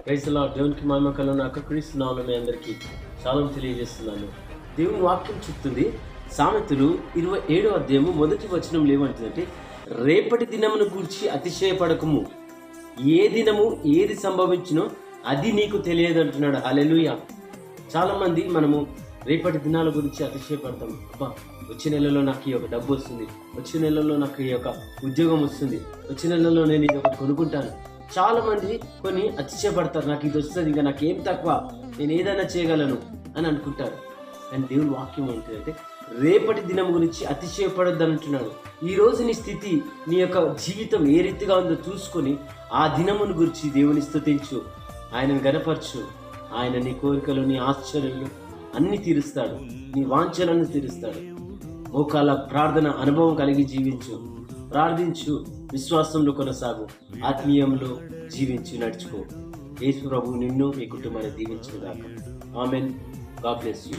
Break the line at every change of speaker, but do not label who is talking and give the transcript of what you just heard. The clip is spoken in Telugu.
Praise the lord. దేవునికి మహిమ కలుగును గాక. క్రీస్తు నామములో మీ అందరికీ షాలోమ్ తెలియజేస్తున్నాను. దేవుని వాక్యం చెప్తుంది, సామెతలు 27వ అధ్యాయము 1వ వచనం ఏమంటుందంటే, రేపటి దినమును గూర్చి అతిశయపడకము, ఏ దినము ఏది సంభవించునో అది నీకు తెలియదు అంటున్నాడు. హల్లెలూయా. చాలా మంది మనము రేపటి దినాల గురించి అతిశయపడతాం. అబ్బా, వచ్చే నెలలో నాకు ఈ యొక్క డబ్బు వస్తుంది, వచ్చే నెలలో నాకు ఈ యొక్క ఉద్యోగం వస్తుంది, వచ్చే నెలలో నేను ఇది ఒకటి కొనుక్కుంటాను. చాలా మంది కొన్ని అతిశయపడతారు, నాకు ఇది వస్తుంది, ఇంకా నాకేం తక్కువ, నేను ఏదైనా చేయగలను అని అనుకుంటారు. కానీ దేవుని వాక్యం ఏంటంటే, రేపటి దినం గురించి అతిశయపడొద్దు అంటున్నాడు. ఈ రోజు నీ స్థితి, నీ యొక్క జీవితం ఏ రీతిగా ఉందో చూసుకొని ఆ దినమును గురించి దేవుని స్తుతించు, ఆయనను గణపరచు. ఆయన నీ కోరికలు, నీ ఆశ్చర్యాలు అన్ని తీరుస్తాడు, నీ వాంఛలను తీరుస్తాడు. మోకాళ్ళ ప్రార్థన అనుభవం కలిగి జీవించు, ప్రార్థించు, విశ్వాసంలో కొనసాగు, ఆత్మీయంలో జీవించి నడుచుకో. యేసు ప్రభువు నిన్ను, మీ కుటుంబాన్ని దీవించును గాక. ఆమెన్. God bless you.